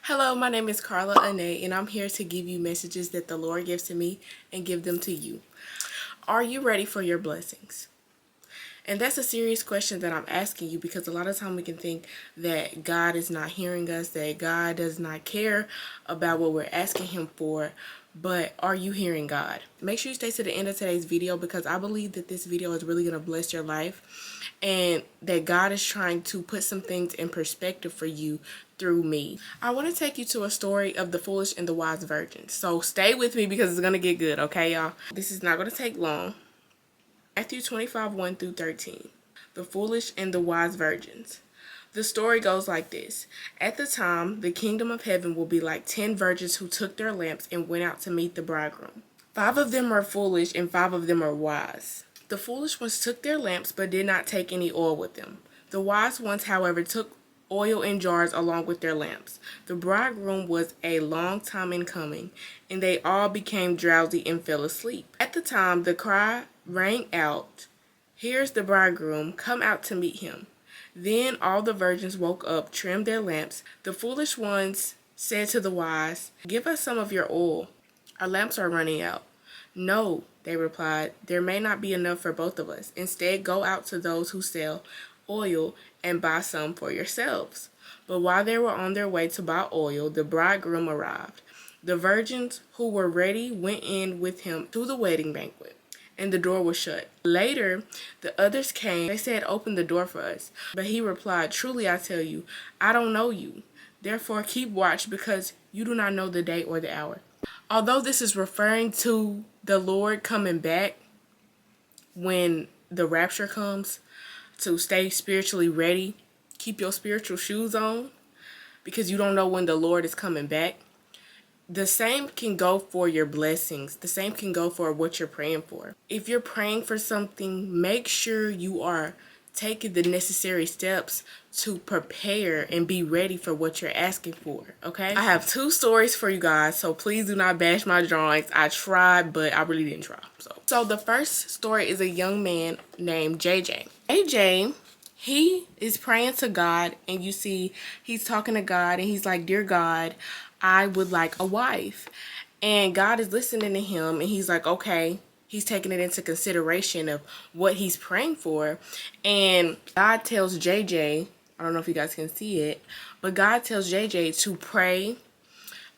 Hello, my name is Karlaanaecreates, and I'm here to give you messages that the Lord gives to me and give them to you. Are you ready for your blessings? And that's a serious question that I'm asking you, because a lot of time we can think that God is not hearing us, that God does not care about what we're asking him for. But are you hearing God? Make sure you stay to the end of today's video, because I believe that this video is really going to bless your life, and that God is trying to put some things in perspective for you through me. I want to take you to a story of the foolish and the wise virgins. So stay with me, because it's going to get good, okay, y'all? This is not going to take long. Matthew 25, 1 through 13. The foolish and the wise virgins. The story goes like this. At the time, the kingdom of heaven will be like 10 virgins who took their lamps and went out to meet the bridegroom. 5 of them are foolish and 5 of them are wise. The foolish ones took their lamps but did not take any oil with them. The wise ones, however, took oil in jars along with their lamps. The bridegroom was a long time in coming, and they all became drowsy and fell asleep. At the time, the cry rang out, "Here's the bridegroom, come out to meet him." Then all the virgins woke up, trimmed their lamps. The foolish ones said to the wise, "Give us some of your oil. Our lamps are running out." "No," they replied, "there may not be enough for both of us. Instead, go out to those who sell oil and buy some for yourselves." But while they were on their way to buy oil, the bridegroom arrived. The virgins who were ready went in with him to the wedding banquet, and the door was shut. Later, the others came. They said, "Open the door for us." But he replied, "Truly I tell you, I don't know you. Therefore keep watch, because you do not know the day or the hour." Although this is referring to the Lord coming back when the rapture comes, to stay spiritually ready, keep your spiritual shoes on, because you don't know when the Lord is coming back. The same can go for your blessings. The same can go for what you're praying for. If you're praying for something, make sure you are taking the necessary steps to prepare and be ready for what you're asking for, okay? I have 2 stories for you guys, so please do not bash my drawings. I tried, but I really didn't try. So the first story is a young man named JJ. AJ, he is praying to God, and you see he's talking to God, and he's like, "Dear God, I would like a wife." And God is listening to him, and he's like, okay. He's taking it into consideration of what he's praying for. And God tells JJ, I don't know if you guys can see it, but God tells JJ to pray,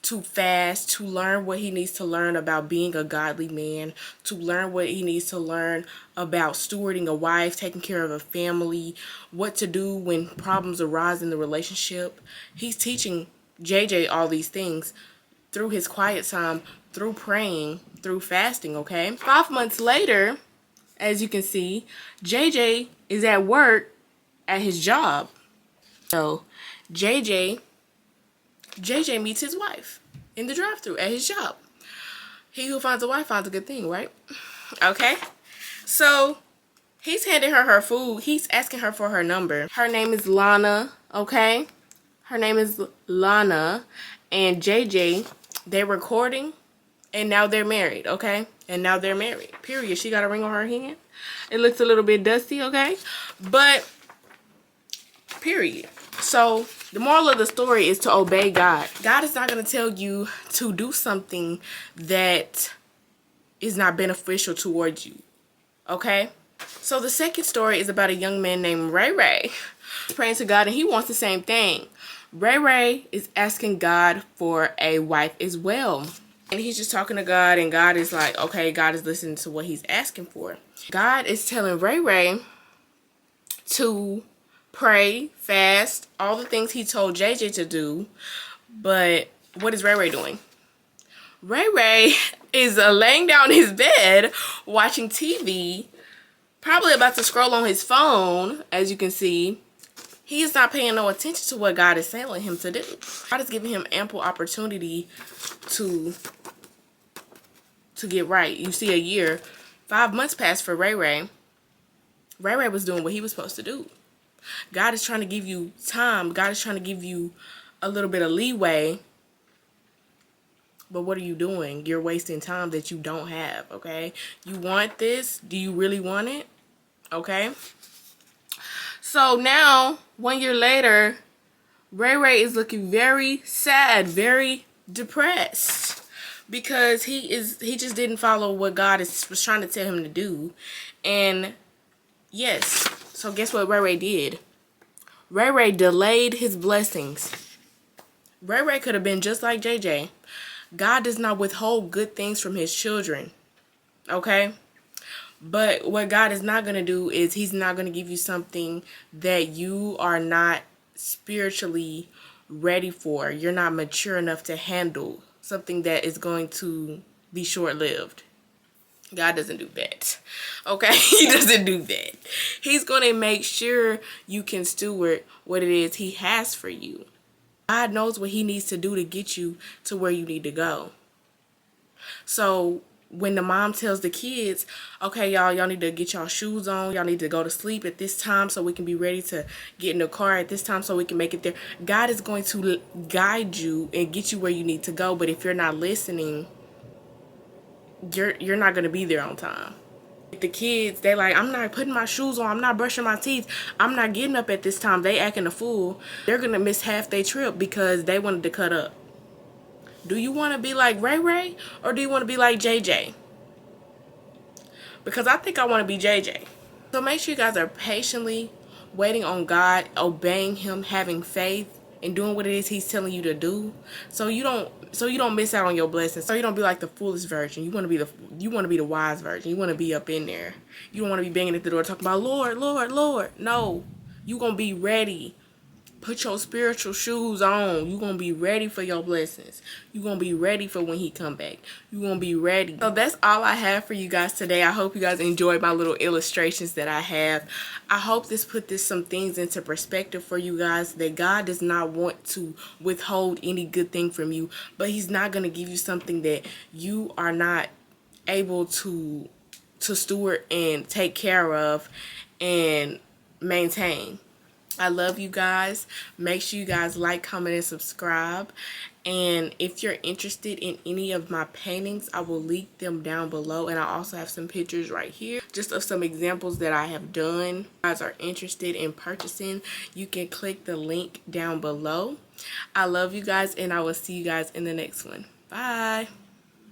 to fast, to learn what he needs to learn about being a godly man, to learn what he needs to learn about stewarding a wife, taking care of a family, what to do when problems arise in the relationship. He's teaching JJ all these things through his quiet time, through praying, through fasting, okay? 5 months later, as you can see, JJ is at work at his job. So JJ meets his wife in the drive-thru at his job. He who finds a wife finds a good thing, right? Okay? So he's handing her food. He's asking her for her number. Her name is Lana, okay? Her name is Lana, and JJ, they're recording, and now they're married, okay? And now they're married, period. She got a ring on her hand. It looks a little bit dusty, okay? But, period. So, the moral of the story is to obey God. God is not going to tell you to do something that is not beneficial towards you, okay? So, the second story is about a young man named Ray Ray. He's praying to God, and he wants the same thing. Ray Ray is asking God for a wife as well. And he's just talking to God, and God is like, okay, God is listening to what he's asking for. God is telling Ray Ray to pray, fast, all the things he told JJ to do. But what is Ray Ray doing? Ray Ray is laying down in his bed watching TV, probably about to scroll on his phone, as you can see. He is not paying no attention to what God is telling him to do. God is giving him ample opportunity to get right. You see, a year, 5 months passed for Ray Ray. Ray Ray was doing what he was supposed to do. God is trying to give you time. God is trying to give you a little bit of leeway. But what are you doing? You're wasting time that you don't have, okay? You want this? Do you really want it? Okay? So now, 1 year later, Ray Ray is looking very sad, very depressed, because he just didn't follow what God was trying to tell him to do. And yes, so guess what Ray Ray did? Ray Ray delayed his blessings. Ray Ray could have been just like JJ. God does not withhold good things from his children. Okay? But what God is not going to do is he's not going to give you something that you are not spiritually ready for. You're not mature enough to handle something that is going to be short-lived. God doesn't do that. Okay? He doesn't do that. He's going to make sure you can steward what it is he has for you. God knows what he needs to do to get you to where you need to go. So when the mom tells the kids, okay, y'all need to get y'all shoes on. Y'all need to go to sleep at this time so we can be ready to get in the car at this time so we can make it there. God is going to guide you and get you where you need to go. But if you're not listening, you're not going to be there on time. The kids, they like, I'm not putting my shoes on, I'm not brushing my teeth, I'm not getting up at this time, they acting a fool. They're gonna miss half their trip because they wanted to cut up. Do you want to be like Ray Ray, or do you want to be like JJ? Because I think I want to be JJ. So make sure you guys are patiently waiting on God, obeying him, having faith, and doing what it is he's telling you to do, so you don't miss out on your blessings. So you don't be like the foolish virgin. You want to be the wise virgin. You want to be up in there. You don't want to be banging at the door talking about Lord, Lord, Lord. No, you gonna be ready. Put your spiritual shoes on. You gonna be ready for your blessings. You gonna be ready for when he come back. You gonna be ready. So that's all I have for you guys today. I hope you guys enjoyed my little illustrations that I have. I hope this put some things into perspective for you guys, that God does not want to withhold any good thing from you, but he's not gonna give you something that you are not able to steward and take care of and maintain. I love you guys. Make sure you guys like, comment, and subscribe. And if you're interested in any of my paintings, I will link them down below. And I also have some pictures right here, just of some examples that I have done. If you guys are interested in purchasing, you can click the link down below. I love you guys, and I will see you guys in the next one. Bye.